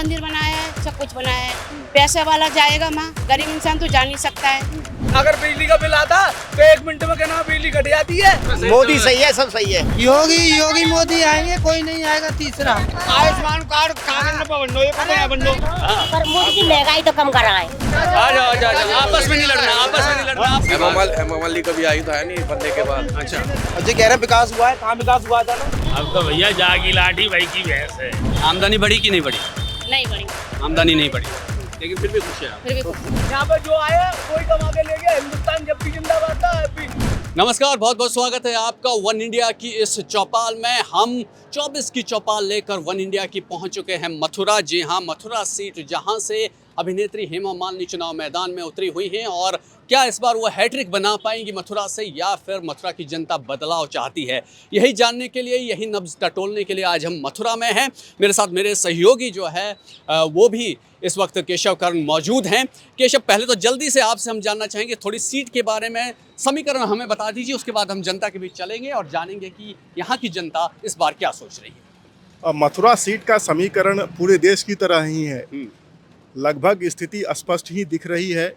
मंदिर बनाया है, सब कुछ बनाया है। पैसे वाला जाएगा वहाँ, गरीब इंसान तो जा नहीं सकता है। अगर बिजली का बिल आता तो 1 मिनट में कहना बिजली कट जाती है। मोदी सही है, सब सही है। योगी मोदी आएंगे, कोई नहीं आएगा तीसरा। आयुष्मान कार्ड पर मोदी की महंगाई तो कम कर रहा है। आपस में नहीं लड़ना। हेमा मालिनी कभी आई तो है नहीं बनने के बाद। अच्छा, जो कह रहे विकास हुआ है, कहाँ विकास हुआ था ना? अब तो भैया जागी लाठी भाई की भैंस है। आमदनी बढ़ी कि नहीं बढ़ी? नहीं बड़ी, आमदनी नहीं बढ़ी, लेकिन फिर भी खुश है आप। फिर भी कुछ। यहाँ पर जो आया कोई कमा के ले गया। हिंदुस्तान जब भी जिंदाबाद था। नमस्कार, बहुत बहुत स्वागत है आपका वन इंडिया की इस चौपाल में। हम 24 की चौपाल लेकर वन इंडिया की पहुंच चुके हैं मथुरा। जी हाँ, मथुरा सीट जहां से अभिनेत्री हेमा मालिनी चुनाव मैदान में उतरी हुई हैं। और क्या इस बार वो हैट्रिक बना पाएंगी मथुरा से, या फिर मथुरा की जनता बदलाव चाहती है? यही जानने के लिए, यही नब्ज टटोलने के लिए आज हम मथुरा में हैं। मेरे साथ मेरे सहयोगी जो है वो भी इस वक्त केशव कर्ण मौजूद हैं। केशव, पहले तो जल्दी से आपसे हम जानना चाहेंगे थोड़ी सीट के बारे में, समीकरण हमें बता दीजिए। उसके बाद हम जनता के बीच चलेंगे और जानेंगे कि यहाँ की जनता इस बार क्या सोच रही है। मथुरा सीट का समीकरण पूरे देश की तरह ही है। लगभग स्थिति स्पष्ट ही दिख रही है।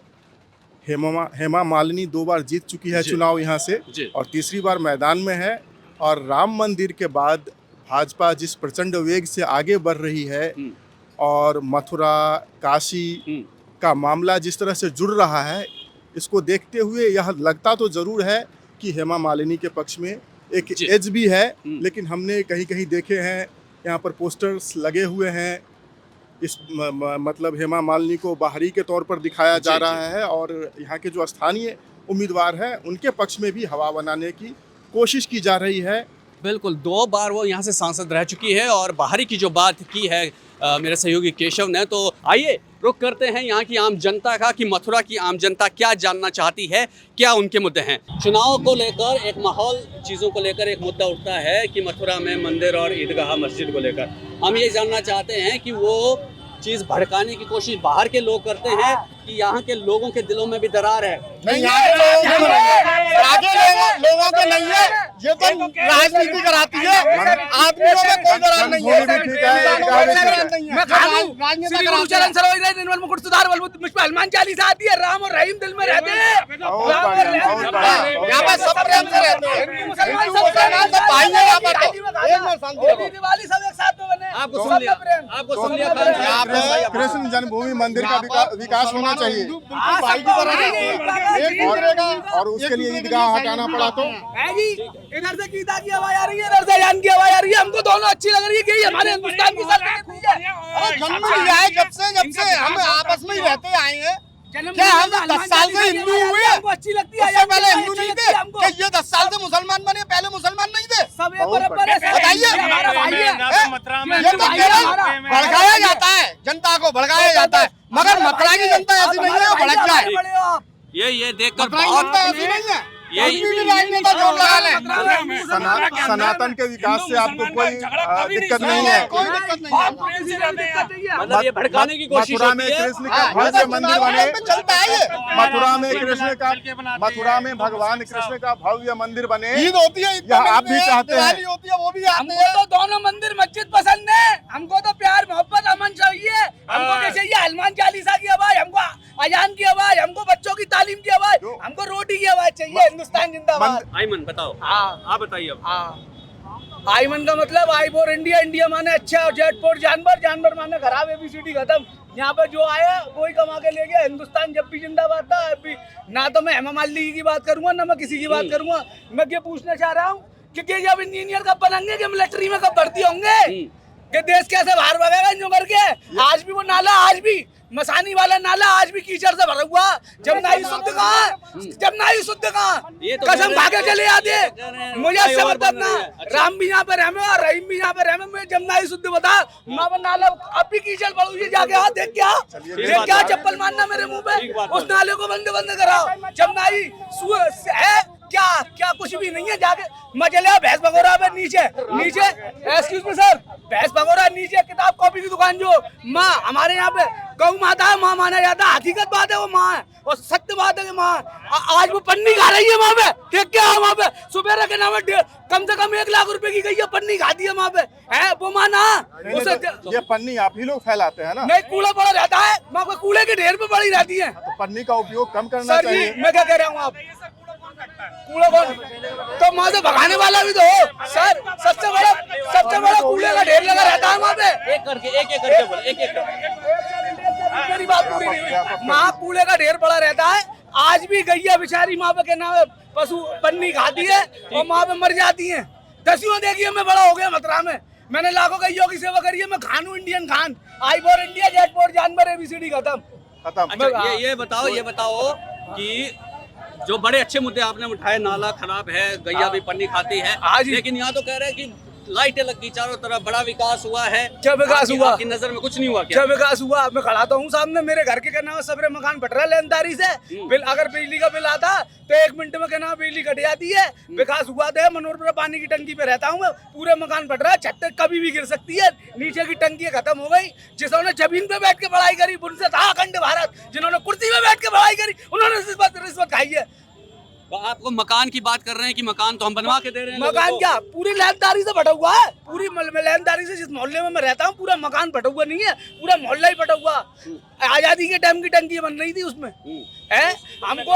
हेमा मालिनी 2 बार जीत चुकी है चुनाव यहाँ से, और तीसरी बार मैदान में है। और राम मंदिर के बाद भाजपा जिस प्रचंड वेग से आगे बढ़ रही है और मथुरा काशी का मामला जिस तरह से जुड़ रहा है, इसको देखते हुए यह लगता तो ज़रूर है कि हेमा मालिनी के पक्ष में एक एज भी है। लेकिन हमने कहीं कहीं देखे हैं, यहाँ पर पोस्टर्स लगे हुए हैं, इस मतलब हेमा मालिनी को बाहरी के तौर पर दिखाया जा रहा है। और यहाँ के जो स्थानीय उम्मीदवार हैं उनके पक्ष में भी हवा बनाने की कोशिश की जा रही है। बिल्कुल, 2 बार वो यहाँ से सांसद रह चुकी है। और बाहरी की जो बात की है मेरे सहयोगी केशव ने, तो आइए रुक करते हैं यहाँ की आम जनता का कि मथुरा की आम जनता क्या जानना चाहती है, क्या उनके मुद्दे हैं। चुनाव को लेकर एक माहौल, चीज़ों को लेकर एक मुद्दा उठता है कि मथुरा में मंदिर और ईदगाह मस्जिद को लेकर हम ये जानना चाहते हैं कि वो चीज़ भड़काने की कोशिश बाहर के लोग करते हैं कि यहाँ के लोगों के दिलों में भी दरार है। नहीं, लोगों के नहीं है, ये तो राजनीति कराती है। आदमियों में कोई दरार नहीं है। निर्मल मुकुट सुधार हनुमान चालीसा आती है, राम और रहीम दिल में रहते हैं। यहाँ पर सब प्रेम से रहते हैं, मुसलमान सब भाई हैं यहाँ पर। दिवाली सब एक साथ में बने। आपको सुन लिया यहाँ पे कृष्ण जन्मभूमि मंदिर का विकास होना चाहिए, भाई की तरह। और उसके लिए ईदगाह हटाना पड़ा तो इधर से गीता की आवाज आ रही है, इधर से जान की आवाज आ रही है। हमको दोनों अच्छी लग रही है कि हमारे हिंदुस्तान की संस्कृति है। जन्म लिया है जब से हम आपस में ही रहते आए हैं। क्या हम 10 साल से हिंदू हुए? अच्छी लगती है। उससे पहले हिंदू नहीं थे क्या? ये 10 साल से मुसलमान बने, पहले मुसलमान नहीं थे? सब एक बराबर है। बताइए, हमारा भाई है। ये तो केवल भड़काया जाता है, जनता को भड़काया जाता है। मगर मथुरा की जनता ऐसी नहीं है भड़क जाए। ये देखकर बहुत ऐसी नहीं है। सनातन के विकास से आपको कोई दिक्कत नहीं है। कोई दिक्कत नहीं है। मतलब ये भड़काने की कोशिश मथुरा में कृष्ण का भव्य मंदिर बने, चलता है ये। मथुरा में भगवान कृष्ण का भव्य मंदिर बने। ईद होती है, आप भी चाहते हैं, दिवाली होती है, वो भी आते हमको हैं। तो दोनों मंदिर मस्जिद पसंद है। हमको तो प्यार मोहब्बत अमन चाहिए। हमको क्या चाहिए? हनुमान चालीसा की आवाज, हमको अजान की आवाज, हमको बच्चों की तालीम की आवाज, हमको रोटी की आवाज चाहिए। हिंदुस्तान जिंदाबाद। आईमन बताओ। आप बताइए अब। आईमन का मतलब आई फॉर इंडिया, इंडिया माने अच्छा, और जेड फॉर जानवर, जानवर माने खराब, ABCD खत्म। यहाँ पे जो आया कोई कमा के ले गया। हिंदुस्तान जब भी जिंदाबाद था, अभी ना तो मैं हेमा मालिनी की बात करूंगा, ना मैं किसी की बात करूंगा। मैं ये पूछना चाह रहा हूँ कि जब इंजीनियर कब बनेंगे, कि मिलिट्री में कब भर्ती होंगे, कि देश कैसे बाहर भगेगा इन करके। आज भी वो नाला, आज भी मसानी वाला नाला आज भी कीचड़ से भरा हुआ। जब नाई शुद्ध कहाँ, कसम भागे चले आते। मुझे इससे मतलब ना, राम भी यहाँ पे रहमे और रहीम भी यहाँ पे रहमे। मुझे जब नाई शुद्ध बता, मैं नाला अब भी कीचड़ पड़ू है, जाके हाँ देख क्या चप्पल मारना मेरे मुंह पे। उस नाले को बंद कराओ। जब नाई है क्या कुछ कुछ भी नहीं है। जाके मैं चले आओ भैंस भगोरा पे नीचे नीचे, एक्सक्यूज मी सर, भैंस भगोरा नीचे किताब कॉपी की दुकान जो माँ हमारे यहाँ पे गौ माता है, माँ माना जाता है। हकीकत बात है वो माँ है और सत्य बात है कि माँ आज वो पन्नी खा रही है वहाँ पे। क्या है वहाँ पे सुबह के नाम कम से कम 1 लाख रुपए की गई है, पन्नी खाती है वहाँ पे है वो माँ ना। उसे तो ये पन्नी आप ही लोग फैलाते हैं ना? नहीं, कूड़ा पड़ा रहता है, माँ को कूड़े के ढेर पे पड़ी रहती है। तो पन्नी का उपयोग कम करना सर चाहिए। जी मैं क्या कह रहा हूँ, आप कूड़ा कौन तो माँ से भगाने वाला भी तो हो सर। सबसे बड़ा कूड़े का ढेर लगा रहता है वहाँ पे। एक करके बोले, एक मेरी बात पूरी नहीं हुई। माँ कूड़े का ढेर पड़ा रहता है, आज भी गैया बेचारी माँ पे के नाम पशु पन्नी खाती है और माँ पे मर जाती है। 10वीं देखिए मैं बड़ा हो गया मथुरा में, मैंने लाखों गैयों की सेवा करी है। मैं खान हूँ, Indian Khan, I for India, Z for जानवर, ABCD खत्म। अच्छा, ये बताओ कि जो बड़े अच्छे मुद्दे आपने उठाए, नाला खराब है, गैया भी पन्नी खाती है, लेकिन यहाँ तो कह रहे हैं कि लाइटें लगी चारों तरफ, बड़ा विकास हुआ है। क्या विकास हुआ? आपकी नजर में कुछ नहीं हुआ क्या विकास हुआ? मैं खड़ा तो हूँ सामने, मेरे घर के कहना सबरे मकान फट रहा है लेनदारी से। बिल अगर बिजली का बिल आता तो 1 मिनट में कहना बिजली कट जाती है। विकास हुआ तो मनोरपुरा पानी की टंकी पे रहता हूँ मैं, पूरे मकान फट रहा है, छत कभी भी गिर सकती है। नीचे की टंकी खत्म हो गई। जिन्होंने जमीन पे बैठ के पढ़ाई करी उनसे था अखंड भारत, जिन्होंने कुर्सी पे बैठ के पढ़ाई करी उन्होंने रिश्वत खाई है। तो आपको मकान की बात कर रहे हैं कि मकान तो हम बनवा के दे रहे हैं। मकान क्या पूरी लेनदारी से फटा हुआ है, पूरी लेनदारी से। जिस मोहल्ले में मैं रहता हूँ पूरा मकान फटा हुआ नहीं है, पूरा मोहल्ला ही फटा हुआ। आजादी के टाइम की टंकी बन रही थी उसमें है, हमको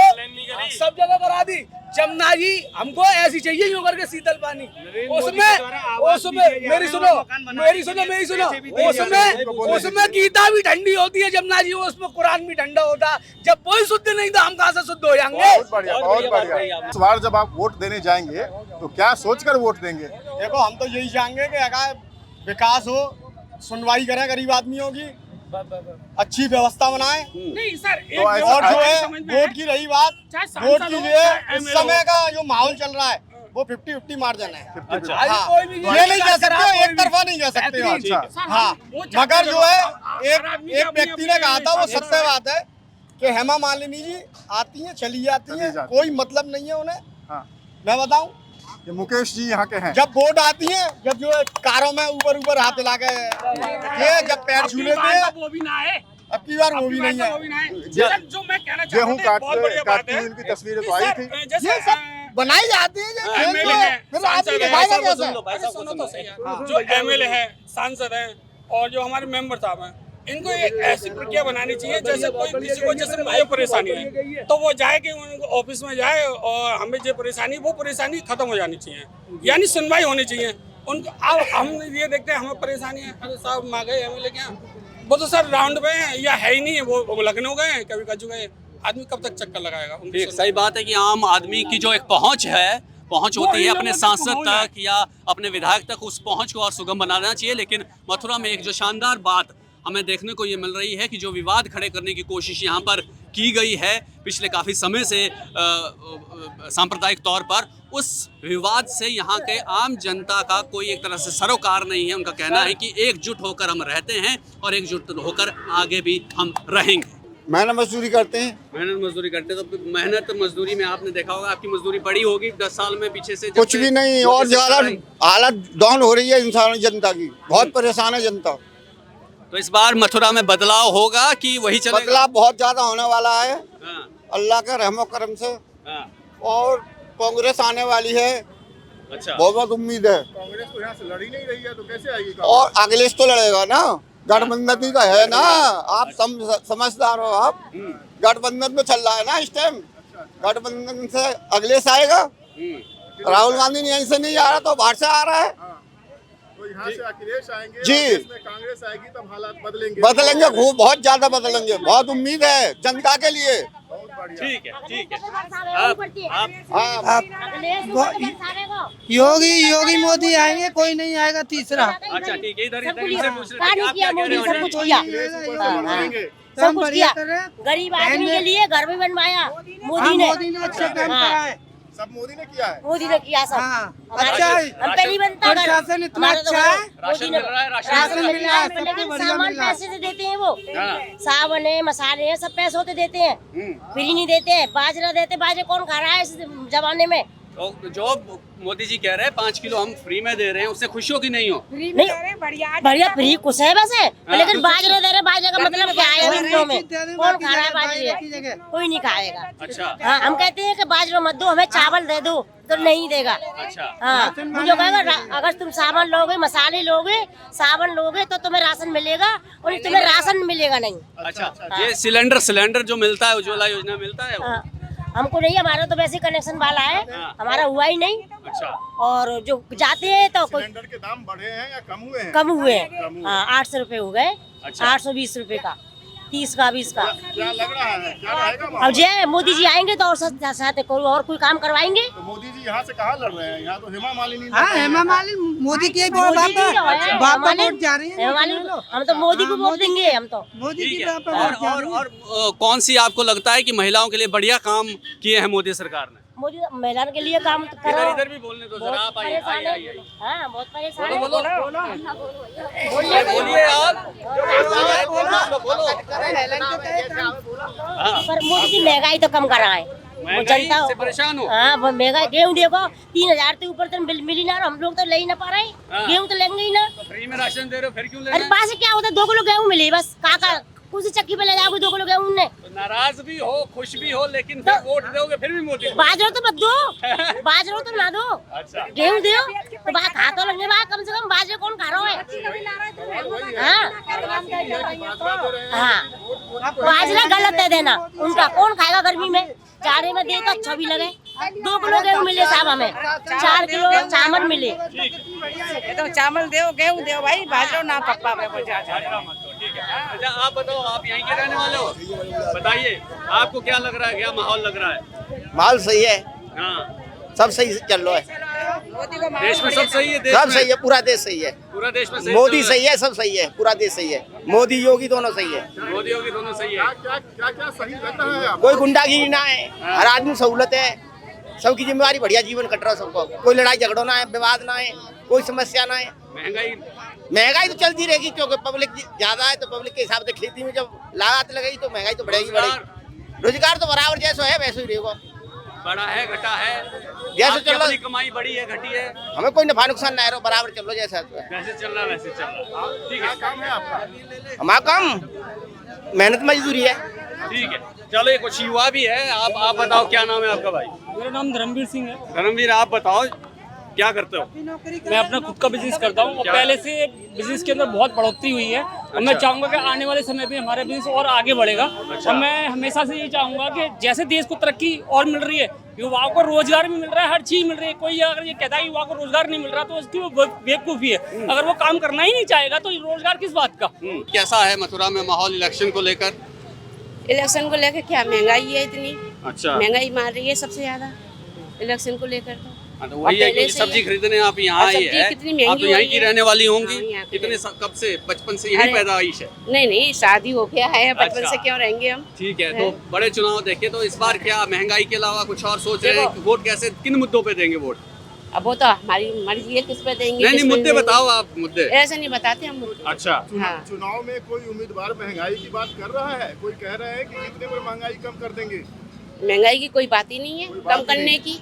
सब जगह करा दी। जमुना जी हमको ऐसी चाहिए यूं करके शीतल पानी, उसमें उसमें गीता भी ठंडी होती है जमुना जी, उसमें कुरान भी ठंडा होता। जब कोई शुद्ध नहीं तो हम कहाँ से शुद्ध हो जाएंगे? बहुत बढ़िया। इस बार जब आप वोट देने जाएंगे तो क्या सोचकर वोट देंगे? देखो हम तो यही चाहेंगे कि अगर विकास हो, सुनवाई करें गरीब आदमियों की, अच्छी व्यवस्था बनाए। नहीं सर, तो और जो है वोट की रही बात, वोट की लिए इस समय का जो माहौल चल रहा है वो 50-50 मार्जिन है। अच्छा, हाँ, ये नहीं कह सकते, एक तरफा नहीं कह सकते। अच्छा। हाँ, मगर जो है एक व्यक्ति ने कहा था, वो सत्य बात है कि हेमा मालिनी जी आती हैं चली जाती हैं, कोई मतलब नहीं है उन्हें। हाँ। मैं बताऊं, ये मुकेश जी यहाँ के हैं। जब वोट आती हैं, जब जो है कारों में ऊपर हाथ हिला के ये जब पैर छू लेते हैं, वो भी ना है, अब की बार वो भी नहीं है। जो मैं कहना चाहता हूँ काटती हुई उनकी तस्वीरें तो आई थी। ये सब बनाई जाती है, फिर आदमी दिखाएगा कैसे? जो MLA है, सांसद हैं और जो हमारे मेंबर साहब हैं, इनको एक ऐसी प्रक्रिया बनानी चाहिए जैसे कोई किसी को जैसे मुझे परेशानी है तो वो जाए कि ऑफिस में जाए और हमें जो परेशानी वो परेशानी खत्म हो जानी चाहिए, यानी सुनवाई होनी चाहिए उनको। अब हम ये देखते हैं हमें परेशानी है, अरे साहब माँ गए MLA क्या, वो तो सर राउंड में है या है ही नहीं है, वो लखनऊ गए हैं, कभी कजू गए, आदमी कब तक चक्कर लगाएगा? ठीक, सही बात है कि आम आदमी की जो एक पहुंच होती है अपने सांसद तक या अपने विधायक तक, उस पहुंच को और सुगम बनाना चाहिए। लेकिन मथुरा में एक जो शानदार बात हमें देखने को ये मिल रही है कि जो विवाद खड़े करने की कोशिश यहाँ पर की गई है पिछले काफ़ी समय से सांप्रदायिक तौर पर, उस विवाद से यहाँ के आम जनता का कोई एक तरह से सरोकार नहीं है। उनका कहना है कि एकजुट होकर हम रहते हैं और एकजुट होकर आगे भी हम रहेंगे। मेहनत मजदूरी करते हैं। मेहनत मजदूरी करते हैं, तो मेहनत मजदूरी में आपने देखा होगा आपकी मजदूरी बढ़ी होगी 10 साल में पीछे से? कुछ भी नहीं, और ज़्यादा हालत डाउन हो रही है इंसान जनता की, बहुत परेशान है जनता। तो इस बार मथुरा में बदलाव होगा कि वही चलेगा? बदलाव बहुत ज्यादा होने वाला है अल्लाह के रहमो करम से, और कांग्रेस आने वाली है। अच्छा, बहुत उम्मीद है। कांग्रेस तो यहाँ से लड़ी नहीं रही है तो कैसे आएगी? और अखिलेश तो लड़ेगा ना, गठबंधन का है ना, आप समझदार हो। आप गठबंधन में चल रहा है ना इस टाइम, गठबंधन से अखिलेश आएगा। राहुल गांधी यहीं से नहीं आ रहा तो बाहर से आ रहा है। तो यहाँ से अखिलेश आएंगे जी, इसमें कांग्रेस आएगी तब हालात बदलेंगे खूब, बहुत ज्यादा बदलेंगे, बहुत उम्मीद है जनता के लिए। ठीक है, ठीक है। योगी मोदी आएंगे, कोई नहीं आएगा तीसरा। अच्छा ठीक है, इधर सब कुछ किया, गरीब आदमी के लिए घर भी बनवाया मोदी ने अच्छा काम करा है, सब मोदी ने किया है। मोदी ने किया सब। अच्छा है, हम पहली बनता प्रशासन इतना अच्छा है, राशन मिल रहा है, लेकिन सामान पैसे से देते हैं वो, साबुन है, मसाले हैं, सब पैसों से देते हैं, फ्री नहीं देते हैं। बाजरा देते, बाजरे कौन खा रहा है इस जमाने में? तो जो मोदी जी कह रहे हैं 5 किलो हम फ्री में दे रहे हैं, उससे खुश हो कि नहीं हो? नहीं बढ़िया फ्री कुछ है वैसे, लेकिन बाजरा दे रहे, बाजरे का मतलब क्या है हिंदुओं में? कौन खा रहा है बाजरे? कोई नहीं खाएगा। अच्छा। हाँ, हम कहते हैं कि बाजरा मत दो, हमें चावल दे दो, तो नहीं देगा। अच्छा। हाँ, जो कहेगा अगर तुम साबुन लोगे, मसाले लोगे, साबुन लोगे तो तुम्हें राशन मिलेगा, और तुम्हें राशन मिलेगा नहीं। अच्छा, ये सिलेंडर जो मिलता है, उज्ज्वला योजना मिलता है वो? हाँ, हमको नहीं, हमारा तो वैसे कनेक्शन वाला है, हमारा हुआ ही नहीं। अच्छा। और जो जाते हैं तो सिलेंडर के दाम बढ़े हैं या कम हुए हैं? कम हुए हैं। हाँ, 800 रुपए हो गए। अच्छा। 820 रुपए का, 30 का, 20 का। क्या लग रहा है, क्या रहेगा अब माहौल? जो मोदी जी आएंगे तो और कोई काम करवाएंगे। तो मोदी जी यहाँ से कहाँ लड़ रहे हैं? यहाँ तो हेमा मालिनी। हाँ, हेमा मालिनी मोदी के बाप मोदी जी जो है, बाप हेमा वोट जा रही है। हेमा मालिनी, हम तो मोदी को वोट देंगे। हम तो मोदी ठीक की है। बाप वोट जा रही है। और कौन सी आपको लगता है कि महिलाओं के लिए बढ़िया काम किए हैं मोदी सरकार ने? मोदी महिला के लिए काम करो। इधर भी बोलने दो जरा, आप आइए। हाँ, बहुत परेशान है। बोलिए आप। पर मोदी जी महंगाई तो कम कर रहा है। वो जनता से परेशान हो? हाँ, वो महंगाई, गेहूँ देखो 3000 से ऊपर तो मिल ही ना, हम लोग तो ले ही ना पा रहे। गेहूँ तो लेंगे ही ना। फ्री में राशन दे रहे हो, फिर क्यों ले अरे पास क्या होता है, 2 किलो गेहूँ मिले बस, काका उसी चक्की पे ले जाओगे 2 किलो गेहूँ ने। नाराज भी हो, खुश भी हो, लेकिन फिर वोट दोगे फिर भी मोदी को। बाजरा तो मत दो, बाजरा तो ना दो। अच्छा। गेहूँ दो तो बात खा तो लेंगे, कम से कम बाजरे कौन खा रहा है? हाँ, हाँ, बाजरा गलत है देना, उनका कौन खाएगा गर्मी में? चारे में दे तो अच्छा भी लगे। 2 किलो गेहूँ मिले साहब, हमें 4 किलो चावल मिले। ये तो चावल दो, गेहूँ दो भाई, बाजरा ना पप्पा में ठीक है। अच्छा, आप बताओ, आप यहीं के रहने वाले हो, बताइए आपको क्या लग रहा है, क्या माहौल लग रहा है? माल सही है, हाँ, सब सही चल रहा है, देश में सब सही है? देश सब में? सही है, पूरा देश सही है, पूरा देश में सही मोदी चल रहा सही है, सब सही है, पूरा देश सही है, मोदी योगी दोनों सही है। मोदी योगी दोनों सही है। क्या सही रहता है आप? कोई गुंडागिरी ना है, हर आदमी सहूलत है, सबकी जिम्मेदारी, बढ़िया जीवन कट रहा है सबको, कोई लड़ाई झगड़ो ना है, विवाद ना है, कोई समस्या ना है। महंगाई तो चलती रहेगी, क्योंकि पब्लिक ज्यादा है, तो पब्लिक के हिसाब से खेती में जब लागत लगेगी तो महंगाई तो बढ़ेगी। रोजगार तो बराबर जैसा है वैसे ही रहेगा, बड़ा है घटा है, जैसे चल रहा, कमाई बढ़ी है घटी है, हमें कोई नफा नुकसान ना है, बराबर चल रहा जैसा वैसे चल रहा है, वैसे चल रहा है। ठीक है, काम है आपका? हमारा काम मेहनत मजदूरी है। ठीक है, चलो ये कुछ युवा भी है, आप बताओ क्या नाम है आपका भाई? मेरा नाम धर्मवीर सिंह है। धर्मवीर, आप बताओ क्या करते हो? मैं अपना खुद का बिजनेस करता हूँ, और पहले से बिजनेस के अंदर बहुत बढ़ोतरी हुई है, और मैं चाहूंगा कि आने वाले समय में हमारा बिजनेस और आगे बढ़ेगा। और मैं हमेशा से ये चाहूंगा कि जैसे देश को तरक्की और मिल रही है, युवाओं को रोजगार भी मिल रहा है, हर चीज मिल रही है। कोई अगर ये कहता है युवा को रोजगार नहीं मिल रहा तो उसकी वो बेवकूफी है। अगर वो काम करना ही नहीं चाहेगा तो रोजगार किस बात का? कैसा है मथुरा में माहौल इलेक्शन को लेकर? इलेक्शन को लेकर क्या महंगाई है इतनी, अच्छा, महंगाई मार रही है सबसे ज्यादा इलेक्शन को लेकर। तो वही है कि सब्जी खरीदने आप यहाँ आई है, आप तो यहीं की रहने वाली होंगी। इतने कब से, बचपन से यहीं पैदाइश है? नहीं, शादी हो गया है, बचपन अच्छा। से क्यों रहेंगे हम। ठीक है, तो बड़े चुनाव देखे, तो इस बार क्या महंगाई के अलावा कुछ और सोच रहे हैं? वोट कैसे, किन मुद्दों पे देंगे वोट? अब वो तो हमारी मर्जी है, किस पे देंगे। नहीं, मुद्दे बताओ आप, मुद्दे। ऐसे नहीं बताते हम मुद्दे। अच्छा। चुनाव में कोई उम्मीदवार महंगाई की बात कर रहा है? कोई कह रहा है कि इतने में महंगाई कम कर देंगे? महंगाई की कोई बात ही नहीं है कम करने की,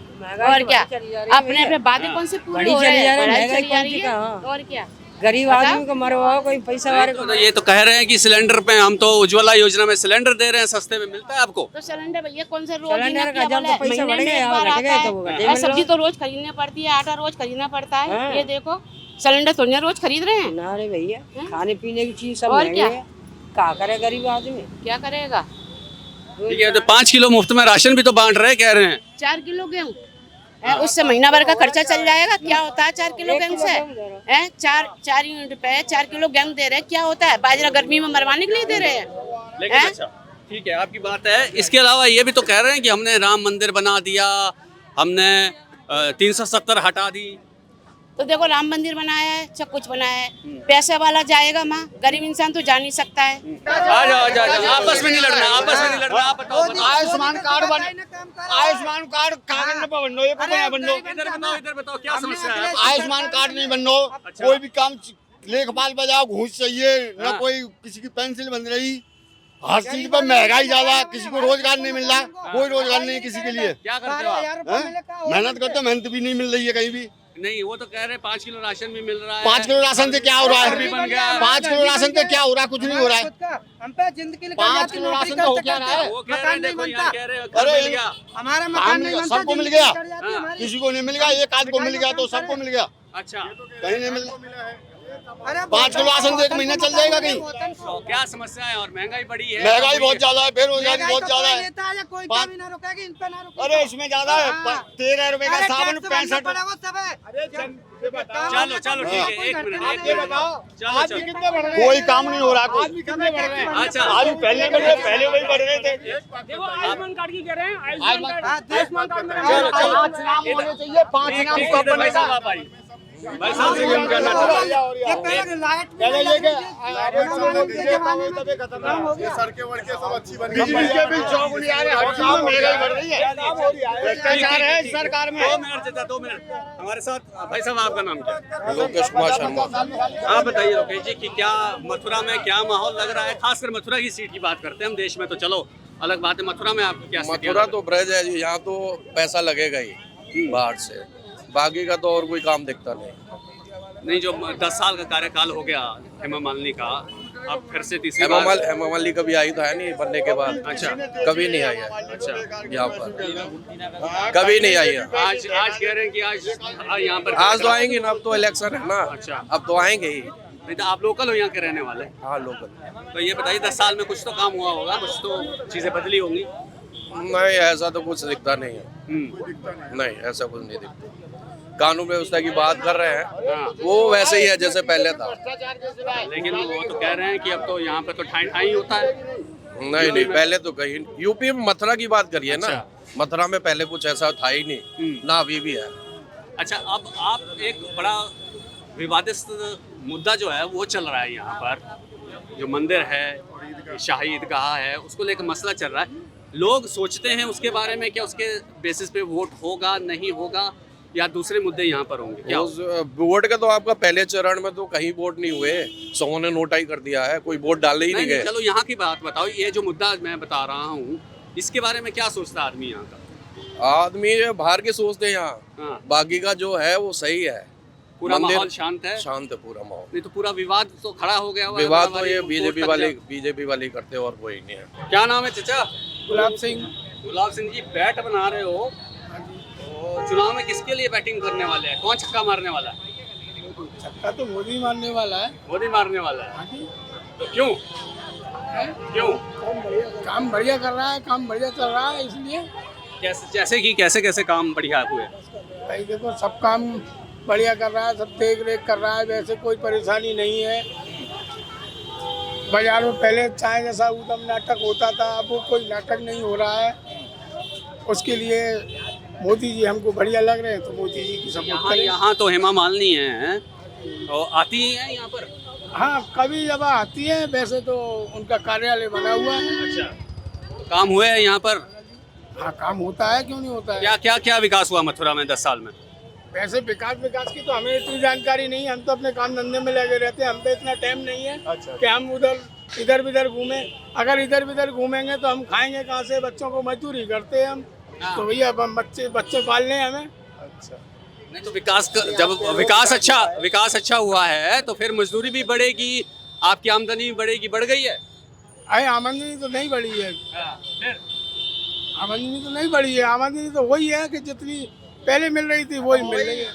और क्या अपने अपने बातें कौन से पूरी हो रहे हैं, बढ़ाई चली जा रही है, और क्या गरीब आदमी को मरवाओ, कोई पैसा वाले को। तो ये तो कह रहे हैं कि सिलेंडर पे हम तो उज्ज्वला योजना में सिलेंडर दे रहे हैं, सस्ते में मिलता है आपको। तो सिलेंडर भैया कौन सा रोज सिलेंडर का जब तो पैसा बढ़ गया, घट गया तो वो घटे में सब्जी तो रोज खरीदनी पड़ती है, आटा रोज खरीदना पड़ता है। ये देखो सिलेंडर तो नहीं रोज खरीद रहे हैं ना रे भैया, खाने पीने की चीज सब और महंगी क्या? है, क्या करे गरीब आदमी, क्या करेगा। ठीक है, तो 5 किलो मुफ्त में राशन भी तो बांट रहे, कह रहे हैं। 4 किलो गेहूँ उससे महीना भर का खर्चा चल जाएगा। क्या होता है 4 किलो गेहूँ से? 4 यूनिट पे 4 किलो गेहूँ दे रहे हैं, क्या होता है? बाजरा गर्मी में मरवाने के लिए दे रहे हैं। लेकिन अच्छा, ठीक है, आपकी बात है। इसके अलावा ये भी तो कह रहे हैं कि हमने राम मंदिर बना दिया, हमने 370 हटा दी। तो देखो राम मंदिर बनाया है, सब कुछ बनाया है, पैसे वाला जाएगा माँ, गरीब इंसान तो जा नहीं सकता है। आ जाओ, आपस में नहीं लड़ना, आपस में नहीं लड़ना। आप बताओ। आयुष्मान कार्ड कागज न बनो, ये बनो। इधर बताओ क्या समस्या है? आयुष्मान कार्ड नहीं बनो, कोई भी काम लेखपाल बजाओ, घूस चाहिए, न कोई किसी की पेंसिल बन रही, हर चीज पर महंगाई ज्यादा, किसी को रोजगार नहीं मिल रहा, कोई रोजगार नहीं किसी के लिए। क्या करते हो आप? मेहनत करते, मेहनत भी नहीं मिल रही है कहीं भी। नहीं, वो तो कह रहे 5 किलो राशन भी मिल रहा है। 5 किलो राशन से क्या हो रहा भी बन गया। है? 5 किलो राशन से क्या हो रहा है? कुछ नहीं हो रहा है। 5 किलो राशन का हो क्या रहा है? वो कह रहे हैं, देखो यहाँ कह रहे हैं, घर अरे मिल गया। हमारा मकान नहीं बनता, सबको मिल गया। हाँ। किसी को नहीं मिल गया, एक आध को मिल गया तो सबको मिल गया, अच्छा, कहीं नहीं मिल। 5 किलो राशन से 1 महीना चल जाएगा कहीं? तो क्या समस्या है? और महंगाई बढ़ी है। महंगाई बहुत ज्यादा है, बेरोजगारी बहुत ज्यादा है। अरे इसमें ज्यादा है, 13 रुपए का साबुन 65। चलो चलो ठीक है, 1 मिनट, चलो चलो। कोई काम नहीं हो रहा, कोई। अच्छा, आज पहले वही बढ़ रहे थे। देखो आयुष्मान कार्ड की कह रहे हैं, आयुष्मान कार्ड में चलो, चलो। होने चाहिए 5 नाम ठीक, कब भाई साहब आप आइए। भाई साहब से हम करना चाहते हैं। ये सड़कें वड़कें सब अच्छी बन बिजली गई के बिल 100 गुनी आ रहे हैं, हर चीज में महंगाई बढ़ रही है। भ्रष्टाचार है इस सरकार में। 2 मिनट चाचा, 2 मिनट हमारे साथ। भाई साहब आपका नाम क्या है? लोकेश कुमार शर्मा। आप बताइए लोकेश जी कि क्या मथुरा में क्या माहौल लग रहा है? खासकर मथुरा की सीट की बात करते हैं हम, देश में तो चलो अलग बात है, मथुरा में आपकी क्या स्थिति है? मथुरा तो ब्रज है जी, यहाँ तो पैसा लगेगा ही बाहर से, बाकी का तो और कोई काम दिखता नहीं। जो 10 साल का कार्यकाल हो गया हेमा मालिनी का, अब फिर से तीसरी बार हेमा मालिनी कभी आई तो है नहीं बनने के बाद। अच्छा, कभी नहीं आई है। अच्छा, यहाँ पर कभी नहीं आई है। आज कह रहे हैं कि आज यहाँ पर आज तो आएंगे ना, अब तो इलेक्शन है ना। अच्छा, अब तो आएंगे ही। नहीं तो आप लोकल हो यहाँ के रहने वाले? हाँ लोकल। तो ये बताइए 10 साल में कुछ तो काम हुआ होगा, कुछ तो चीजें बदली होंगी? नहीं, ऐसा तो कुछ दिखता नहीं है। नहीं, ऐसा कुछ नहीं दिखता। कानून व्यवस्था की बात कर रहे हैं, वो वैसे ही है जैसे पहले था। लेकिन वो तो कह रहे हैं कि अब तो यहाँ पे तो ठाई ठाई होता है। नहीं, पहले तो कहीं यूपी में मथुरा की बात करिए ना, मथुरा में पहले कुछ ऐसा था ही नहीं ना, अभी भी है। अच्छा, अब आप एक बड़ा विवादित मुद्दा जो है वो चल रहा है यहाँ पर, जो मंदिर है, शाही ईदगाह है, उसको लेकर मसला चल रहा है। लोग सोचते हैं उसके बारे में क्या उसके बेसिस पे वोट होगा नहीं होगा, या दूसरे मुद्दे यहाँ पर होंगे क्या? वोट का तो आपका पहले चरण में तो कहीं वोट नहीं हुए, 100 ने नोटाई कर दिया है, कोई वोट डालने ही नहीं गए। चलो यहाँ की बात बताओ, ये जो मुद्दा मैं बता रहा हूँ इसके बारे में क्या सोचता है आदमी यहाँ का? आदमी बाहर के सोचते हैं यहाँ, हाँ। बाकी का जो है वो सही है, पूरा माहौल शांत है। शांत है पूरा माहौल। नहीं तो पूरा विवाद तो खड़ा हो गया हुआ है। विवाद तो ये बीजेपी वाले करते और कोई नहीं है। क्या नाम है चाचा? गुलाब सिंह। गुलाब सिंह जी, बैट बना रहे हो तो चुनाव में किसके लिए बैटिंग करने वाले हैं? कौन छक्का मारने वाला है? छक्का तो मोदी मारने वाला है। मोदी मारने वाला है? तो क्यों? क्यों? काम बढ़िया कर रहा है, काम बढ़िया चल रहा है, इसलिए। जैसे कि कैसे काम बढ़िया हुए? भाई देखो, सब काम बढ़िया कर रहा है, सब देख रेख कर रहा है, वैसे कोई परेशानी नहीं है। बाजार में पहले चाहे जैसा उदम नाटक होता था, अब वो कोई नाटक नहीं हो रहा है। उसके लिए मोदी जी हमको बढ़िया लग रहे हैं, तो मोदी जी की सपोर्ट करें। यहाँ तो हेमा मालिनी है तो आती है यहाँ पर? हाँ, कभी जब आती है, वैसे तो उनका कार्यालय बना हुआ है। अच्छा, तो काम हुए हैं यहाँ पर? हाँ, काम होता है, क्यों नहीं होता है। क्या विकास हुआ मथुरा में 10 साल में? वैसे विकास की तो हमें इतनी जानकारी नहीं है, हम तो अपने काम धंधे में लगे रहते हैं, हम पे इतना टाइम नहीं है कि हम इधर उधर घूमें। अगर इधर उधर घूमेंगे तो हम खाएंगे कहाँ से? बच्चों को मजदूरी करते हैं हम, तो भैया अब हम बच्चे पालने हैं हमें। अच्छा, नहीं तो जब विकास अच्छा हुआ है तो फिर मजदूरी भी बढ़ेगी, आपकी आमदनी भी बढ़ेगी। बढ़ गई है? अरे आमदनी तो नहीं बढ़ी है। आमदनी तो नहीं बढ़ी है, आमदनी तो वही है कि जितनी पहले मिल रही थी वही मिल रही है।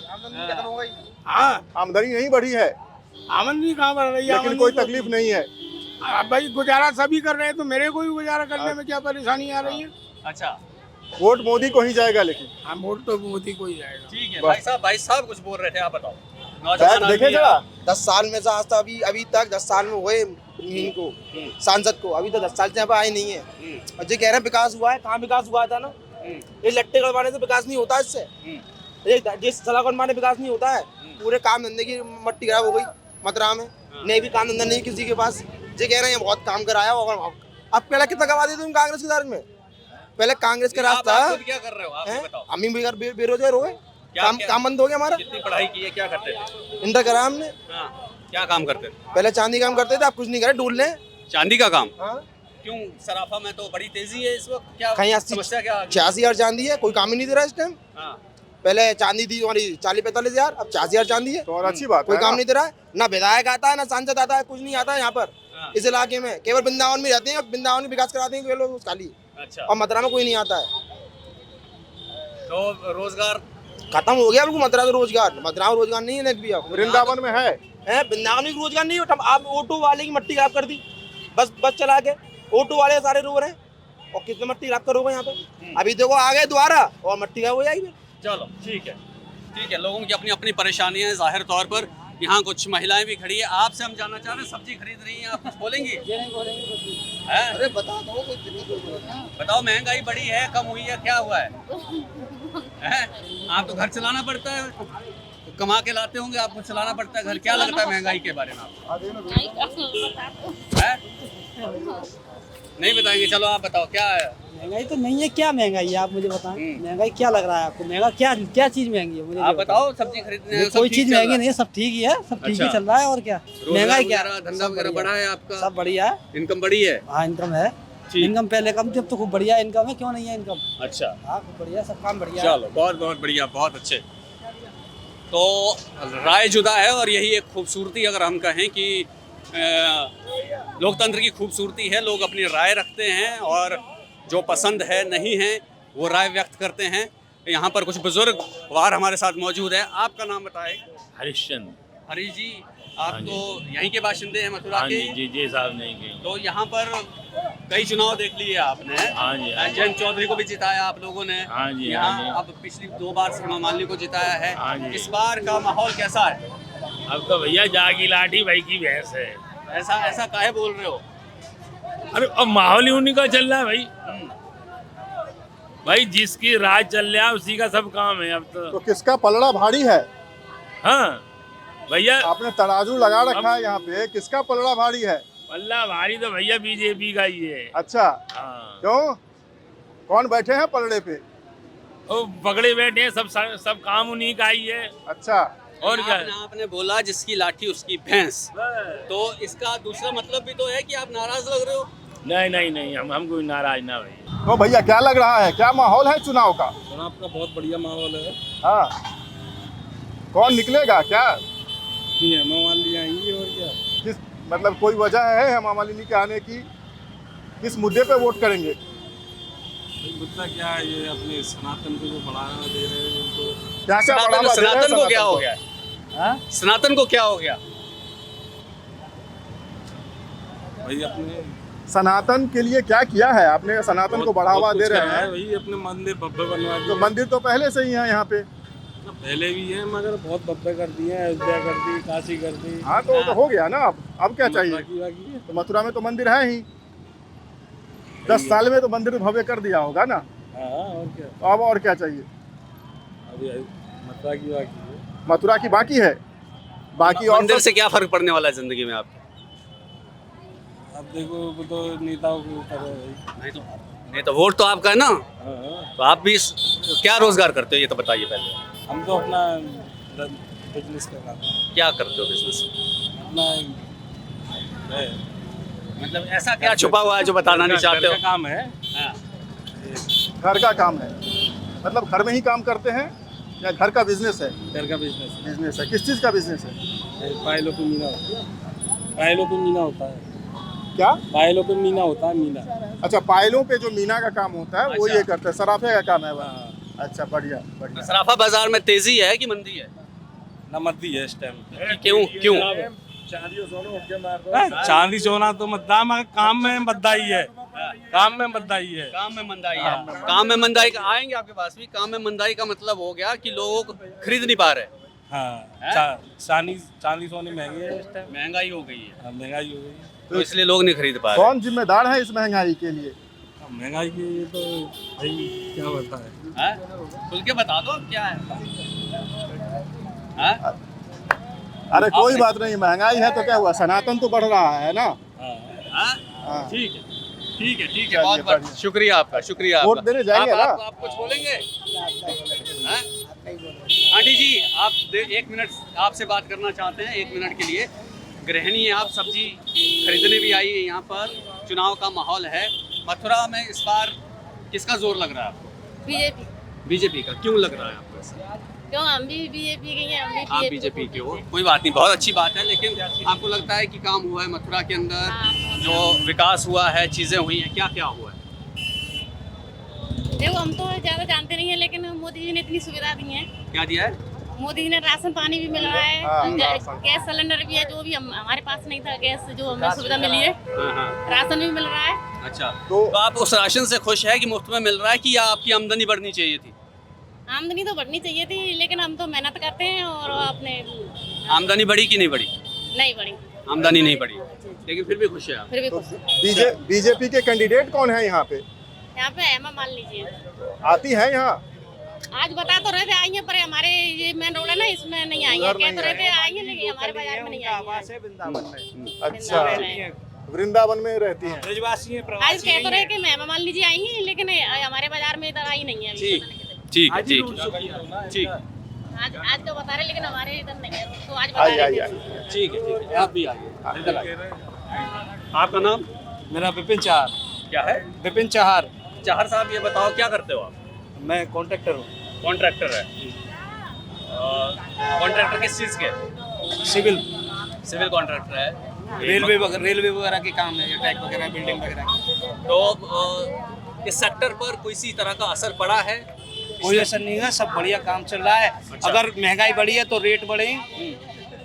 हाँ, आमदनी नहीं बढ़ी है, आमदनी कहाँ बढ़ रही है? लेकिन कोई तकलीफ नहीं है। भाई गुजारा सभी कर रहे हैं, तो मेरे को भी गुजारा करने में क्या परेशानी आ रही है? अच्छा, वोट मोदी को ही जाएगा, लेकिन हाँ, वोट तो मोदी को ही जाएगा। ठीक है। भाई साहब कुछ बोल रहे थे, आप बताओ। देखे जरा, 10 साल में से आज तक अभी तक 10 साल में हुए इनको सांसद को, अभी तो 10 साल से यहाँ पे आए नहीं है। और जो कह रहे हैं विकास हुआ है, कहाँ विकास हुआ था ना? ये लट्टे गड़वाने से विकास नहीं होता, इससे जिस सलाह गड़वाने विकास नहीं होता है। पूरे काम धंधे की मट्टी खराब हो गई मथुरा में, नहीं भी काम धंधा नहीं किसी के पास। जो कह रहे हैं बहुत काम कराया। अब पहले कितना करवा दिए तुम कांग्रेस के दौर में? पहले कांग्रेस का रास्ता। क्या कर रहे हो आप? बताओ। हम ही बेरोजगार हो गए, काम बंद हो गया हमारा। कितनी पढ़ाई की है, क्या करते थे? इंटर करा हमने। क्या काम करते थे? पहले चांदी काम करते थे, अब कुछ नहीं करे, ढूंढ ले। चांदी का काम? क्यों सराफा में तो बड़ी तेजी है इस वक्त, क्या कहीं समस्या क्या आ गई? 86,000 चांदी है, कोई काम ही नहीं दे रहा इस टाइम। हाँ। पहले चांदी थी हमारी 40-45,000, अब 86,000 चांदी है। तो और अच्छी बात कोई है काम ना? नहीं दे रहा है, ना विधायक आता है ना सांसद आता है, कुछ नहीं आता है यहाँ पर इस इलाके में। केवल वृंदावन में रहते हैं, वृंदावन में विकास कराते हैं लोग खाली, अच्छा। और मथुरा में कोई नहीं आता है। तो रोजगार खत्म हो गया बिल्कुल मथुरा में रोजगार। मथुरा में रोजगार नहीं है भैया, वृंदावन में है। वृंदावन में रोजगार नहीं है। आप ऑटो वाले की मट्टी खराब कर दी, बस चला के ऑटो वाले सारे रो रहे हैं, और कितने मट्टी खराब करोगे यहाँ पे। अभी देखो आ गए दोबारा और मट्टी खराब हो जाएगी। चलो ठीक है, लोगों की अपनी अपनी परेशानियां हैं जाहिर तौर पर। यहाँ कुछ महिलाएं भी खड़ी है, आपसे हम जानना चाह रहे हैं, सब्जी खरीद रही हैं, आप कुछ बोलेंगी? अरे बता दो, बताओ, महंगाई बढ़ी है, कम हुई है, क्या हुआ है? आप तो घर चलाना पड़ता है, कमा के लाते होंगे, आपको चलाना पड़ता है घर। क्या लगता है महंगाई के बारे में आपको? नहीं बताएंगे, चलो आप बताओ क्या है? महंगाई तो नहीं है, क्या महंगाई है आप मुझे बताएं। महंगाई क्या लग रहा है आपको? महंगा क्या चीज महंगी है मुझे आप बताओ। सब्जी खरीदने कोई चीज महंगी नहीं है, सब ठीक ही है, सब ठीक ही चल रहा है। और क्या महंगाई, क्या धंधा वगैरह बढ़ा है आपका? सब बढ़िया है, इनकम बढ़ी है? हाँ इनकम है, इनकम पहले कम थी, अब तो खूब बढ़िया इनकम है। क्यों नहीं है इनकम? अच्छा, हाँ खूब बढ़िया, सब काम बढ़िया। चलो बहुत बहुत बढ़िया, बहुत अच्छे। तो राय जुदा है, और यही एक खूबसूरती अगर हम कहें कि लोकतंत्र की खूबसूरती है। लोग अपनी राय रखते हैं और जो पसंद है नहीं है वो राय व्यक्त करते हैं। यहाँ पर कुछ बुजुर्ग वार हमारे साथ मौजूद है। आपका नाम बताएं। हरिश्चंद। हरीश जी, आप तो यहीं के बाशिंदे हैं, मथुरा के? जी साहब, नहीं के। तो यहाँ पर कई चुनाव देख लिए आपने। हाँ जी। जयंत चौधरी को भी जिताया आप लोगों ने। हाँ जी। यहाँ अब पिछली 2 बार हेमा मालिनी को जिताया है। हाँ जी। इस बार का माहौल कैसा है? अब तो भैया जागी लाठी भाई की भैंस है। ऐसा काहे बोल रहे हो? अरे अब माहौल ही उन्हीं का चल रहा है भाई। भाई जिसकी राज चल रहा है उसी का सब काम है अब तो किसका पलड़ा भारी है? हाँ भैया, आपने तराजू लगा रखा है यहाँ पे, किसका पलड़ा भारी है? पल्ला भारी तो भैया बीजेपी का ही है। अच्छा, हाँ। क्यों? कौन बैठे हैं पलड़े पे? वो पकड़े बैठे हैं, सब काम उन्हीं का ही है। अच्छा, और क्या? आपने बोला जिसकी लाठी उसकी भैंस, तो इसका दूसरा मतलब भी तो है कि आप नाराज लग रहे हो? नहीं, हम कोई नाराज ना भाई। तो भैया क्या लग रहा है, क्या माहौल है चुनाव का? चुनाव का बहुत बढ़िया माहौल है। हाँ, कौन निकलेगा क्या? हेमा मालिनी आएंगी, और क्या? किस मतलब कोई वजह है हेमा मालिनी के आने की? किस मुद्दे पे वोट करेंगे? मुद्दा क्या है, ये अपने सनातन को जो बढ़ावा दे रहे हैं उनको। क्या बढ़ावा दे रहे हैं सनातन को? क्या हो गया? सनातन को क्या हो गया भाई? अपने सनातन के लिए क्या किया है आपने? सनातन को बढ़ावा दे रहे हैं भाई, अपने मंदिर भव्य बनवा दिए। तो मंदिर तो पहले से ही है यहाँ पे। पहले भी है, मगर बहुत भव्य कर दिए, अयोध्या कर दी, काशी कर दी। हाँ तो हो गया ना, अब क्या चाहिए? बाकी तो मथुरा में तो मंदिर है ही, 10 साल में तो मंदिर भव्य कर दिया होगा ना। हाँ, और क्या? तो अब और क्या चाहिए? अभी मथुरा की बाकी है। मथुरा की बाकी है, बाकी और मंदिर से क्या फर्क पड़ने वाला है जिंदगी में आपको? अब देखो, वो तो नेताओं के ऊपर है भाई। नहीं तो वोट तो आपका है ना। हाँ। तो आप भी क्या रोजगार करते हो ये तो बताइए पहले। हम तो अपना बिजनेस कर रहे हैं। क्या करते हो बिजनेस? अपना है, मतलब ऐसा क्या छुपा हुआ है जो बताना नहीं चाहते हो? काम है। हाँ। घर का काम है, मतलब घर में ही काम करते हैं या घर का बिजनेस है? घर का बिजनेस है। किस चीज़ का बिजनेस है? पायलों पे मीना होता है। पायलों पे मीना होता है। क्या? पायलों पे मीना होता है, मीना। अच्छा, पायलों पे जो मीना का काम होता है वो अच्छा। ये करते हैं, सराफे का काम है वह। अच्छा, बढ़िया बढ़िया। सराफा बाजार में तेजी है कि मंदी है? नमदी है इस टाइम। क्यों? चांदी सोना तो मद्दा, मगर काम में मद्दाई है। काम में मंदाई है। काम में मंदाई है। काम में मंदाई का आएंगे आपके पास भी। काम में मंदाई का मतलब हो गया कि लोग खरीद नहीं पा रहे। हाँ, चांदी सोने महंगी है इस टाइम। महंगाई हो गई है। महंगाई हो गई, तो इसलिए लोग नहीं खरीद पा रहे। कौन जिम्मेदार है इस महंगाई के लिए? महंगाई के लिए तो भाई क्या बताए, खुल के बता दो क्या है। अरे कोई बात नहीं, महंगाई है तो क्या हुआ, सनातन तो बढ़ रहा है ना। ठीक है, ठीक है, ठीक है, बहुत बहुत शुक्रिया आपका, शुक्रिया। वोट देने जाएंगे ना? आप कुछ बोलेंगे? आंटी जी, आप 1 मिनट आपसे बात करना चाहते हैं, 1 मिनट के लिए। गृहिणी हैं आप, सब्जी खरीदने भी आई है यहाँ पर। चुनाव का माहौल है। मथुरा में इस बार किसका जोर लग रहा है आपको? बीजेपी। बीजेपी का। क्यों लग रहा है आपको ऐसा? क्यों, हम भी बीजेपी के हैं, हम भी आप बीजेपी के हो, कोई बात नहीं, बहुत अच्छी बात है। लेकिन आपको लगता है कि काम हुआ है मथुरा के अंदर, जो विकास हुआ है, चीज़ें हुई हैं, क्या क्या हुआ है? देखो, हम तो ज़्यादा जानते नहीं है, लेकिन मोदी जी ने इतनी सुविधा दी है। क्या दिया है? मोदी जी ने राशन पानी भी मिल रहा है, गैस सिलेंडर भी है, जो भी हमारे पास नहीं था गैस, जो हमें सुविधा मिली है, राशन भी मिल रहा है। अच्छा, तो आप उस राशन से खुश है कि मुफ्त में मिल रहा है, कि या आपकी आमदनी बढ़नी चाहिए थी? आमदनी तो बढ़नी चाहिए थी, लेकिन हम तो मेहनत करते हैं और अपने। आमदनी बढ़ी कि नहीं बढ़ी? नहीं बढ़ी, आमदनी नहीं बढ़ी, लेकिन फिर भी खुश है आप? फिर भी खुश। बीजेपी के कैंडिडेट कौन है यहाँ पे? यहाँ पे हेमा मान लीजिए आती है यहाँ? आज बता तो रहे थे आई हैं, पर हमारे ये मेन रोड है ना, इसमें नहीं आई है। कह तो रहे थे आई हैं, लेकिन हमारे बाजार में नहीं आई है। वृंदावन में। अच्छा, वृंदावन में रहती हैं। ब्रजवासी हैं, आज प्रवासी कह तो रहे कि हेमा मान लीजिए आई हैं, लेकिन हमारे बाजार में इधर आई नहीं है अभी। ठीक है, ठीक। आज तो बता रहे, लेकिन हमारे इधर नहीं है, तो आज बता आई रहे आई थे। आई। ठीक है, आप भी आइए। आपका नाम? मेरा विपिन चाहर। क्या है? विपिन चाहर। चाहर साहब, ये बताओ क्या करते हो आप? मैं कॉन्ट्रैक्टर हूँ। कॉन्ट्रैक्टर है। कॉन्ट्रैक्टर किस चीज़ के? सिविल कॉन्ट्रैक्टर है। रेलवे वगैरह के काम है, ट्रैक वगैरह, बिल्डिंग वगैरह। तो इस सेक्टर पर किसी तरह का असर पड़ा है? कोई असर नहीं है, सब बढ़िया काम चल रहा है। अच्छा। अगर महंगाई बढ़ी है तो रेट बढ़े,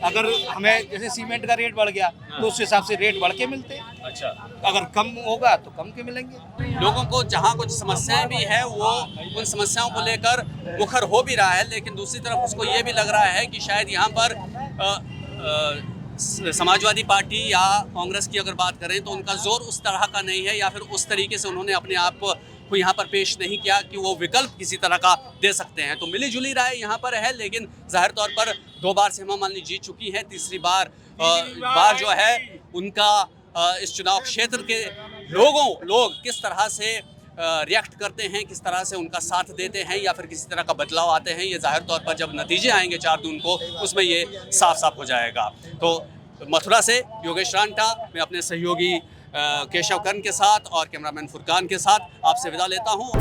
अगर हमें जैसे सीमेंट का रेट बढ़ गया तो उस हिसाब से रेट बढ़ के मिलते हैं। अच्छा, अगर कम होगा तो कम के मिलेंगे। लोगों को जहाँ कुछ समस्याएं भी है, वो उन समस्याओं को लेकर मुखर हो भी रहा है, लेकिन दूसरी तरफ उसको ये भी लग रहा है कि शायद यहाँ पर समाजवादी पार्टी या कांग्रेस की अगर बात करें तो उनका जोर उस तरह का नहीं है, या फिर उस तरीके से उन्होंने अपने आप को यहाँ पर पेश नहीं किया कि वो विकल्प किसी तरह का दे सकते हैं। तो मिली जुली राय यहाँ पर है, लेकिन जाहिर तौर पर 2 बार से हेमा मालिनी जीत चुकी हैं, तीसरी बार जो है उनका इस चुनाव क्षेत्र के लोग किस तरह से रिएक्ट करते हैं, किस तरह से उनका साथ देते हैं, या फिर किसी तरह का बदलाव आते हैं, ये जाहिर तौर पर जब नतीजे आएंगे 4 जून को, उसमें ये साफ साफ हो जाएगा। तो मथुरा से योगेश रांटा, मैं अपने सहयोगी केशव कर्ण के साथ और कैमरामैन फुरकान के साथ आपसे विदा लेता हूँ।